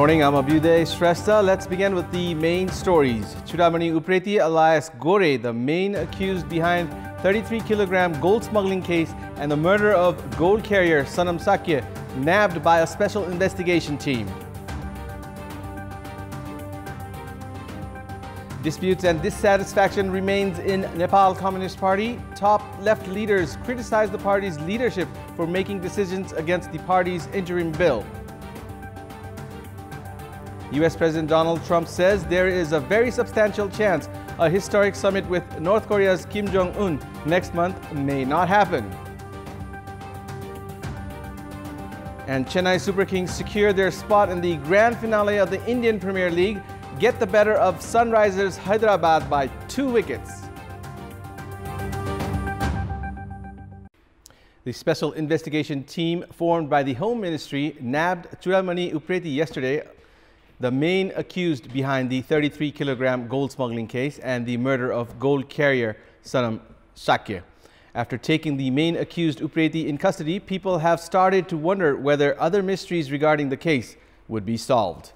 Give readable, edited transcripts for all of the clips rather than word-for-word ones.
morning, I'm Abhyuday Shrestha. Let's begin with the main stories. Chudamani Upreti alias Gore, the main accused behind 33-kilogram gold smuggling case and the murder of gold carrier Sanam Sakya, nabbed by a special investigation team. Disputes and dissatisfaction remains in Nepal Communist Party. Top left leaders criticize the party's leadership for making decisions against the party's interim bill. US President Donald Trump says there is a very substantial chance a historic summit with North Korea's Kim Jong-un next month may not happen. And Chennai Super Kings secure their spot in the grand finale of the Indian Premier League, get the better of Sunrisers Hyderabad by 2 wickets. The special investigation team formed by the Home Ministry nabbed Chudamani Upreti yesterday, the main accused behind the 33-kilogram gold smuggling case and the murder of gold carrier Sanam Sakya. After taking the main accused Upreti in custody, people have started to wonder whether other mysteries regarding the case would be solved.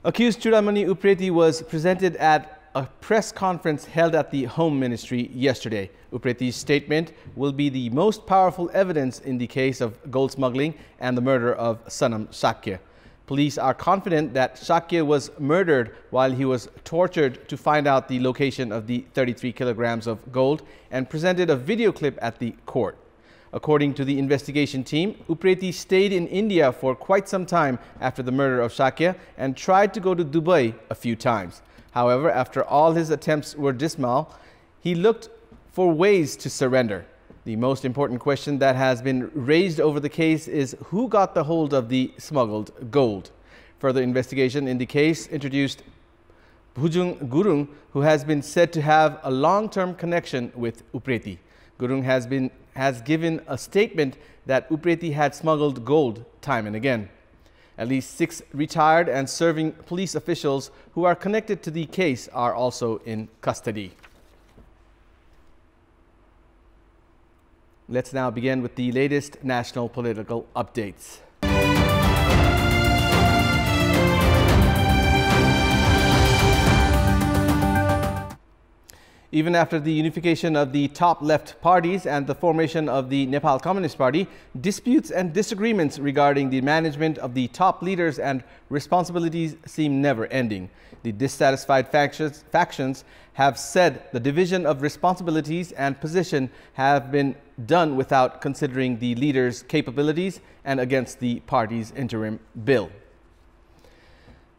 Accused Chudamani Upreti was presented at a press conference held at the Home Ministry yesterday. Upreti's statement will be the most powerful evidence in the case of gold smuggling and the murder of Sanam Sakya. Police are confident that Sakya was murdered while he was tortured to find out the location of the 33 kilograms of gold and presented a video clip at the court. According to the investigation team, Upreti stayed in India for quite some time after the murder of Sakya and tried to go to Dubai a few times. However, after all his attempts were dismal, he looked for ways to surrender. The most important question that has been raised over the case is who got the hold of the smuggled gold. Further investigation in the case introduced Bhujung Gurung, who has been said to have a long-term connection with Upreti. Gurung has given a statement that Upreti had smuggled gold time and again. At least 6 retired and serving police officials who are connected to the case are also in custody. Let's now begin with the latest national political updates. Even after the unification of the top left parties and the formation of the Nepal Communist Party, disputes and disagreements regarding the management of the top leaders and responsibilities seem never ending. The dissatisfied factions have said the division of responsibilities and position have been done without considering the leaders' capabilities and against the party's interim bill.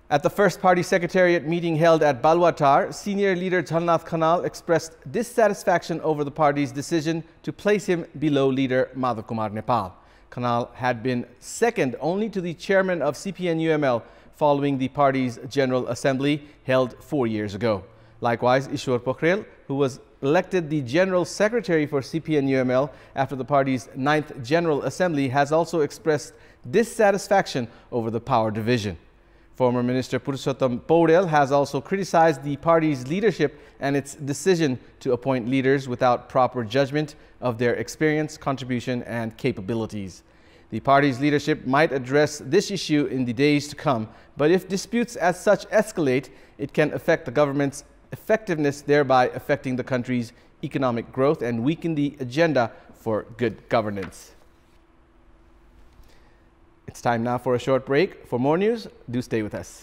At the first party secretariat meeting held at Balwatar, senior leader Jhalnath Khanal expressed dissatisfaction over the party's decision to place him below leader Madhav Kumar Nepal. Khanal had been second only to the chairman of CPN-UML following the party's General Assembly held 4 years ago. Likewise, Ishwar Pokhrel, who was elected the General Secretary for CPN-UML after the party's 9th General Assembly, has also expressed dissatisfaction over the power division. Former Minister Purushottam Paudel has also criticized the party's leadership and its decision to appoint leaders without proper judgment of their experience, contribution and capabilities. The party's leadership might address this issue in the days to come, but if disputes as such escalate, it can affect the government's effectiveness, thereby affecting the country's economic growth and weaken the agenda for good governance. It's time now for a short break. For more news, do stay with us.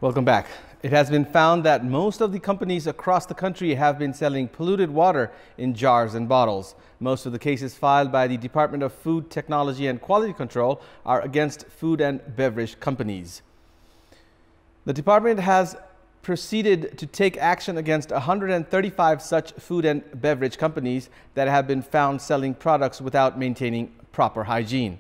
Welcome back. It has been found that most of the companies across the country have been selling polluted water in jars and bottles. Most of the cases filed by the Department of Food Technology and Quality Control are against food and beverage companies. The department has proceeded to take action against 135 such food and beverage companies that have been found selling products without maintaining proper hygiene.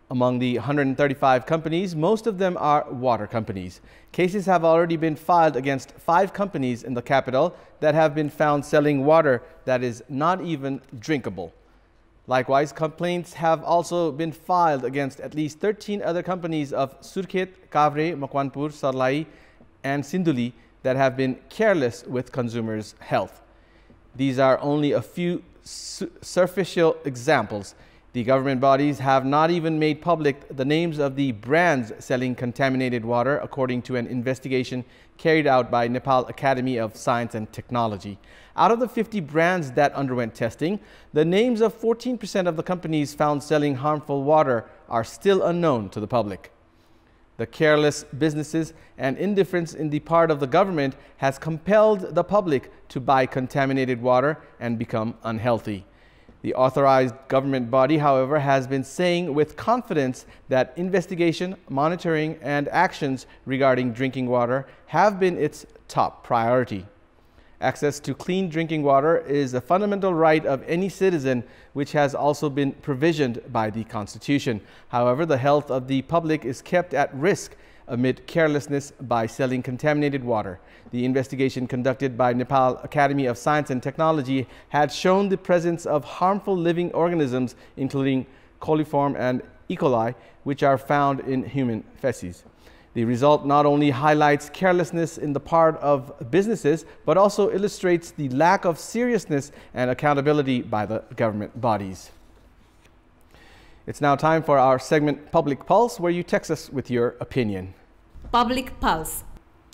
Among the 135 companies, most of them are water companies. Cases have already been filed against 5 companies in the capital that have been found selling water that is not even drinkable. Likewise, complaints have also been filed against at least 13 other companies of Surkhet, Kavre, Makwanpur, Sarlai and Sinduli that have been careless with consumers' health. These are only a few superficial examples. The government bodies have not even made public the names of the brands selling contaminated water, according to an investigation carried out by Nepal Academy of Science and Technology. Out of the 50 brands that underwent testing, the names of 14% of the companies found selling harmful water are still unknown to the public. The careless businesses and indifference in the part of the government has compelled the public to buy contaminated water and become unhealthy. The authorized government body, however, has been saying with confidence that investigation, monitoring, and actions regarding drinking water have been its top priority. Access to clean drinking water is a fundamental right of any citizen, which has also been provisioned by the Constitution. However, the health of the public is kept at risk amid carelessness by selling contaminated water. The investigation conducted by Nepal Academy of Science and Technology had shown the presence of harmful living organisms, including coliform and E. coli, which are found in human feces. The result not only highlights carelessness in the part of businesses, but also illustrates the lack of seriousness and accountability by the government bodies. It's now time for our segment Public Pulse, where you text us with your opinion. Public Pulse.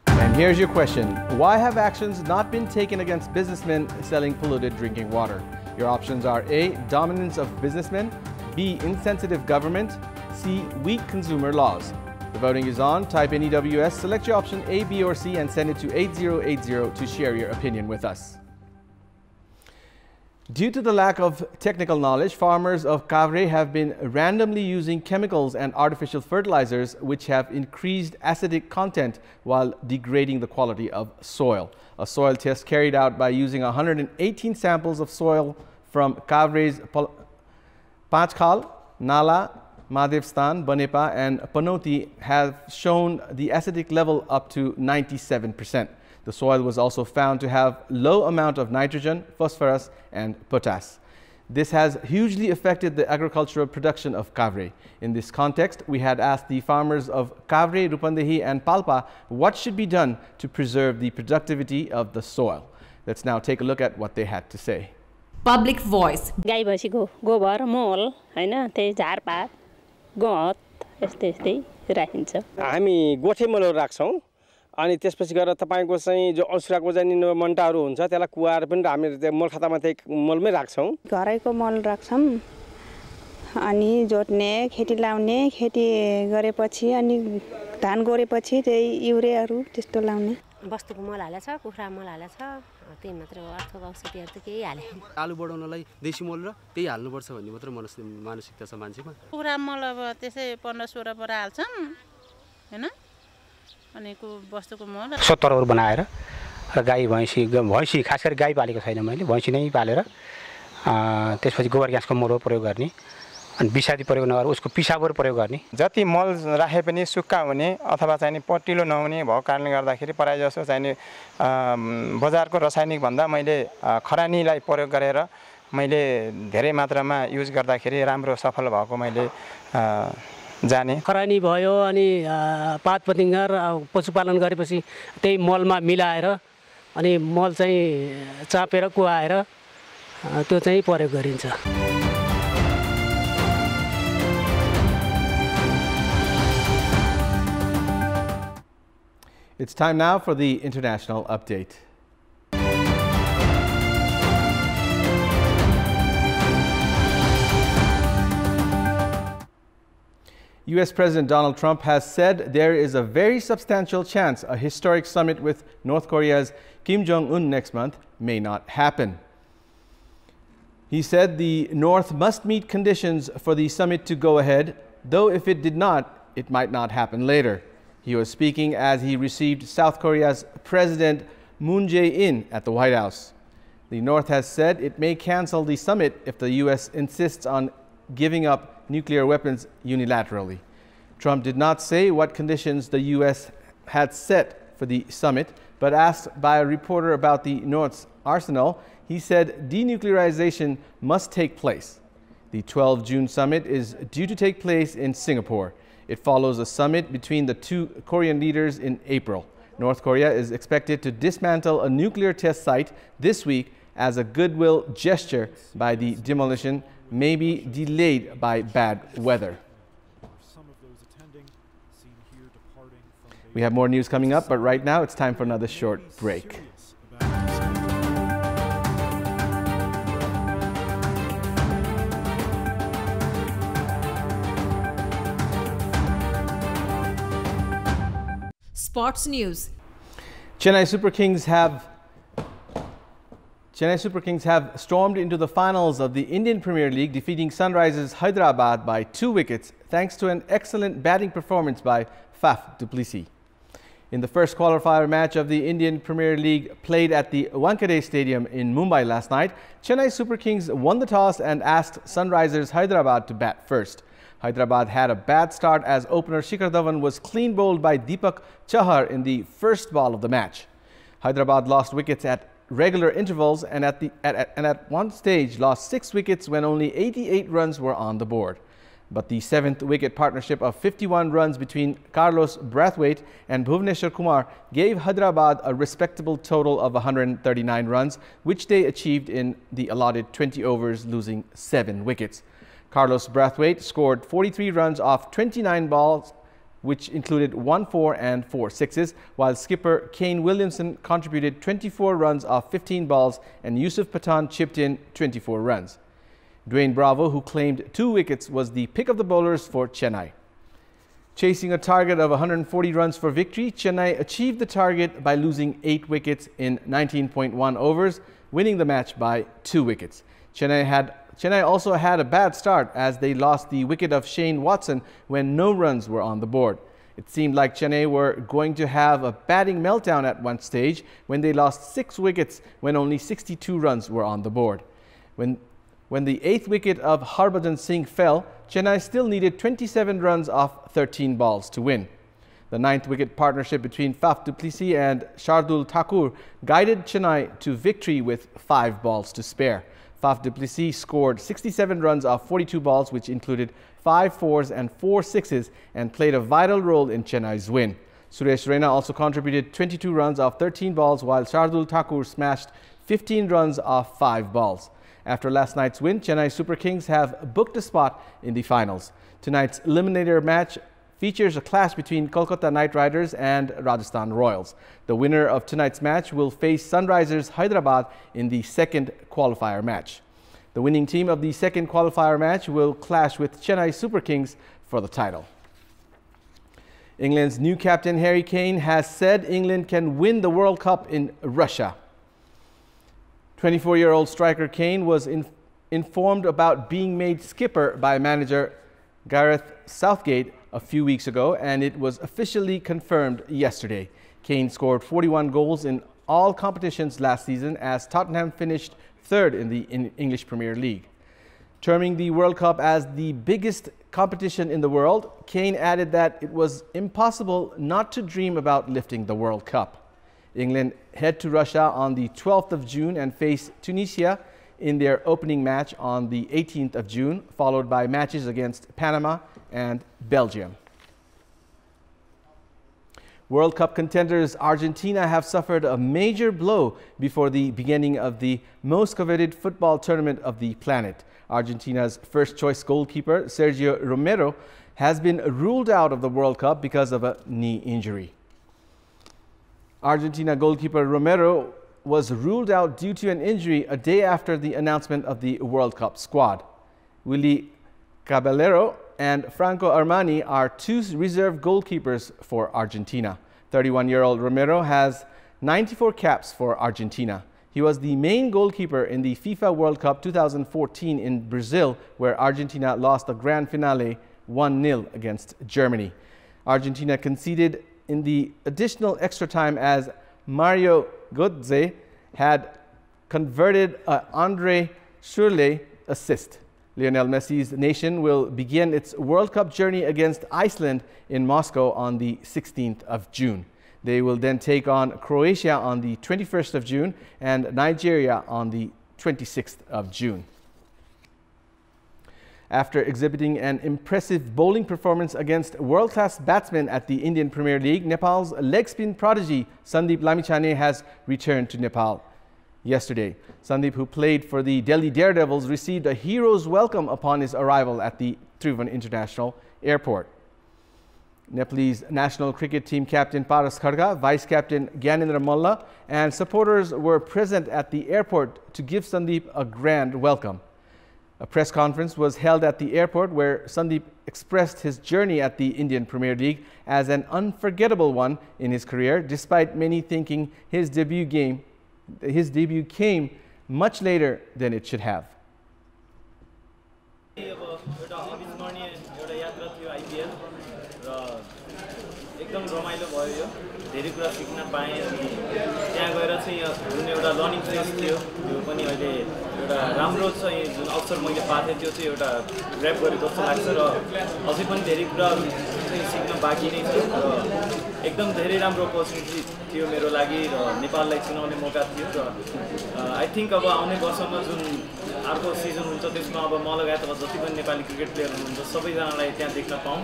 And here's your question. Why have actions not been taken against businessmen selling polluted drinking water? Your options are A, dominance of businessmen, B, insensitive government, C, weak consumer laws. The voting is on. Type in EWS, select your option A, B, or C, and send it to 8080 to share your opinion with us. Due to the lack of technical knowledge, farmers of Kavre have been randomly using chemicals and artificial fertilizers which have increased acidic content while degrading the quality of soil. A soil test carried out by using 118 samples of soil from Kavre's Panchkhal, Nala, Madhevstan, Banepa and Panoti have shown the acidic level up to 97%. The soil was also found to have low amount of nitrogen, phosphorus and potash. This has hugely affected the agricultural production of Kavre. In this context, we had asked the farmers of Kavre, Rupandehi and Palpa what should be done to preserve the productivity of the soil. Let's now take a look at what they had to say. Public Voice. गाई भैँसीको गोबर मल हैन त्यही झारपात गहत यस्तै यस्तै राखिन्छ हामी गोठे मलहरु राख्छौं अनि त्यसपछि गएर तपाईको चाहिँ जो औसराको चाहिँ मन्टाहरु हुन्छ त्यसलाई कुवाएर पनि हामी मल खातामा त्यही मलमै राख्छौं घरैको मल राख्छौं अनि जोत्ने खेती लाउने खेती गरेपछि अनि धान गोरेपछि त्यही युरियाहरु त्यस्तो लाउने बस्तुको मल हालेछ कुखुरा मल हालेछ त्यही मात्र हो अर्थको औषधिहरु त केही हालेन आलु बढाउनलाई देशी मल र त्यही हाल्नु पर्छ भन्ने मात्र मानसिकता छ मान्छेमा कुखुरा मल अब त्यसै 15-16 पर हाल्छौं हैन अनि बस्तुको मल सत्तरहरु बनाएर र गाई भैँसी खास गरी गाई पालेको छैन मैले भैँसी नै पालेर त्यसपछि गोबर ग्यासको मल प्रयोग गर्ने अनि विषादी प्रयोग नगरेर उसको पिसाबहरु प्रयोग गर्ने जति मल राखे पनि सुक्खा हुने अथवा चाहिँ पटिलो नहुने भएको कारणले गर्दाखेरि प्राय जसो चाहिँ बजारको रासायनिक भन्दा मैले खरानीलाई प्रयोग गरेर मैले धेरै मात्रामा युज गर्दाखेरि राम्रो सफल भएको मैले जाने खरानी भयो अनि पात पतिङ्गर पशुपालन गरेपछि त्यही मलमा मिलाएर अनि मल चाहिँ चापेर कुवाएर त्यो चाहिँ प्रयोग गरिन्छ It's time now for the international update. U.S. President Donald Trump has said there is a very substantial chance a historic summit with North Korea's Kim Jong-un next month may not happen. He said the North must meet conditions for the summit to go ahead, though if it did not, it might not happen later. He was speaking as he received South Korea's President Moon Jae-in at the White House. The North has said it may cancel the summit if the U.S. insists on giving up nuclear weapons unilaterally. Trump did not say what conditions the U.S. had set for the summit, but asked by a reporter about the North's arsenal, he said denuclearization must take place. The 12 June summit is due to take place in Singapore. It follows a summit between the two Korean leaders in April. North Korea is expected to dismantle a nuclear test site this week as a goodwill gesture by the demolition may be delayed by bad weather. We have more news coming up, but right now it's time for another short break. Sports news. Chennai Super Kings have stormed into the finals of the Indian Premier League, defeating Sunrisers Hyderabad by 2 wickets thanks to an excellent batting performance by Faf du Plessis. In the first qualifier match of the Indian Premier League played at the Wankhede Stadium in Mumbai last night, Chennai Super Kings won the toss and asked Sunrisers Hyderabad to bat first. Hyderabad had a bad start as opener Shikhar Dhawan was clean bowled by Deepak Chahar in the first ball of the match. Hyderabad lost wickets at regular intervals and at one stage lost 6 wickets when only 88 runs were on the board. But the 7th wicket partnership of 51 runs between Carlos Brathwaite and Bhuvneshwar Kumar gave Hyderabad a respectable total of 139 runs, which they achieved in the allotted 20 overs, losing 7 wickets. Carlos Brathwaite scored 43 runs off 29 balls, which included 1 4 and 4 sixes, while skipper Kane Williamson contributed 24 runs off 15 balls and Yusuf Pathan chipped in 24 runs. Dwayne Bravo, who claimed 2 wickets, was the pick of the bowlers for Chennai. Chasing a target of 140 runs for victory, Chennai achieved the target by losing 8 wickets in 19.1 overs, winning the match by 2 wickets. Chennai also had a bad start as they lost the wicket of Shane Watson when no runs were on the board. It seemed like Chennai were going to have a batting meltdown at one stage when they lost 6 wickets when only 62 runs were on the board. When the 8th wicket of Harbhajan Singh fell, Chennai still needed 27 runs off 13 balls to win. The 9th wicket partnership between Faf du Plessis and Shardul Thakur guided Chennai to victory with 5 balls to spare. Faf du Plessis scored 67 runs off 42 balls, which included 5 fours and 4 sixes, and played a vital role in Chennai's win. Suresh Raina also contributed 22 runs off 13 balls, while Shardul Thakur smashed 15 runs off 5 balls. After last night's win, Chennai Super Kings have booked a spot in the finals. Tonight's eliminator match features a clash between Kolkata Knight Riders and Rajasthan Royals. The winner of tonight's match will face Sunrisers Hyderabad in the second qualifier match. The winning team of the second qualifier match will clash with Chennai Super Kings for the title. England's new captain Harry Kane has said England can win the World Cup in Russia. 24-year-old striker Kane was informed about being made skipper by manager Gareth Southgate a few weeks ago, and it was officially confirmed yesterday. Kane scored 41 goals in all competitions last season as Tottenham finished 3rd in the English Premier League. Terming the World Cup as the biggest competition in the world, Kane added that it was impossible not to dream about lifting the World Cup. England head to Russia on the 12th of June and face Tunisia in their opening match on the 18th of June, followed by matches against Panama and Belgium. World Cup contenders Argentina have suffered a major blow before the beginning of the most coveted football tournament of the planet. Argentina's first-choice goalkeeper Sergio Romero has been ruled out of the World Cup because of a knee injury. Argentina goalkeeper Romero was ruled out due to an injury a day after the announcement of the World Cup squad. Willy Caballero and Franco Armani are 2 reserve goalkeepers for Argentina. 31-year-old Romero has 94 caps for Argentina. He was the main goalkeeper in the FIFA World Cup 2014 in Brazil, where Argentina lost the grand finale 1-0 against Germany. Argentina conceded in the additional extra time as Mario Götze had converted an Andre Schürrle assist. Lionel Messi's nation will begin its World Cup journey against Iceland in Moscow on the 16th of June. They will then take on Croatia on the 21st of June and Nigeria on the 26th of June. After exhibiting an impressive bowling performance against world-class batsmen at the Indian Premier League, Nepal's leg spin prodigy Sandeep Lamichhane has returned to Nepal yesterday. Sandeep, who played for the Delhi Daredevils, received a hero's welcome upon his arrival at the Tribhuvan International Airport. Nepalese national cricket team captain Paras Khadka, vice captain Gyanendra Malla and supporters were present at the airport to give Sandeep a grand welcome. A press conference was held at the airport where Sandeep expressed his journey at the Indian Premier League as an unforgettable one in his career, despite many thinking his debut came much later than it should have. एकदम रमाइलो भयो यो धेरै कुरा सिक्न पाएँ अनि त्यहाँ गएर चाहिँ जुन एउटा लर्निङ फेज थियो त्यो पनि अहिले एउटा राम्रो चाहिँ जुन अवसर मैले पाएँ त्यो चाहिँ एउटा ग्र्याब गरेको जस्तो लाग्छ र अझै पनि धेरै कुरा चाहिँ सिक्न बाँकी नै छ र एकदम धेरै राम्रो अपर्च्युनिटी थियो मेरो लागि र नेपाललाई चिनाउने मौका थियो र आई थिंक अब आउने वर्षमा जुन अर्को सिजन हुन्छ त्यसमा अब म लगायत अब जति पनि नेपाली क्रिकेट प्लेयर हुनुहुन्छ सबैजनालाई त्यहाँ देख्न पाऊँ.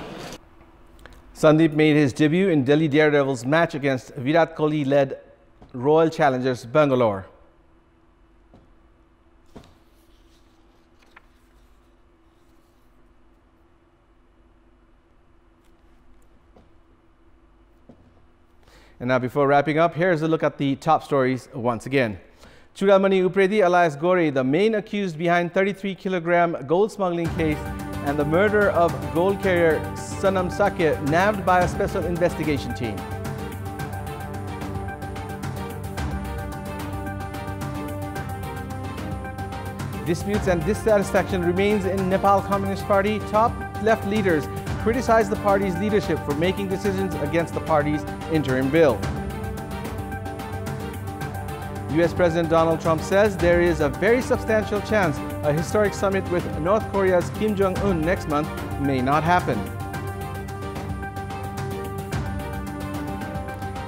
Sandeep made his debut in Delhi Daredevils match against Virat Kohli-led Royal Challengers Bangalore. And now, before wrapping up, here's a look at the top stories once again. Chudamani Upreti alias Gore, the main accused behind 33-kilogram gold smuggling case and the murder of gold carrier Sanam Sakya, nabbed by a special investigation team. Disputes and dissatisfaction remains in Nepal Communist Party. Top left leaders criticize the party's leadership for making decisions against the party's interim bill. US President Donald Trump says there is a very substantial chance a historic summit with North Korea's Kim Jong-un next month may not happen.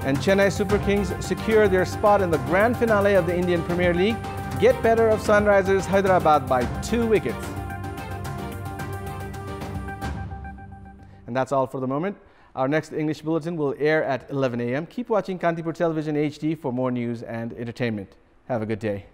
And Chennai Super Kings secure their spot in the grand finale of the Indian Premier League, get better of Sunrisers Hyderabad by 2 wickets. And that's all for the moment. Our next English bulletin will air at 11 a.m. Keep watching Kantipur Television HD for more news and entertainment. Have a good day.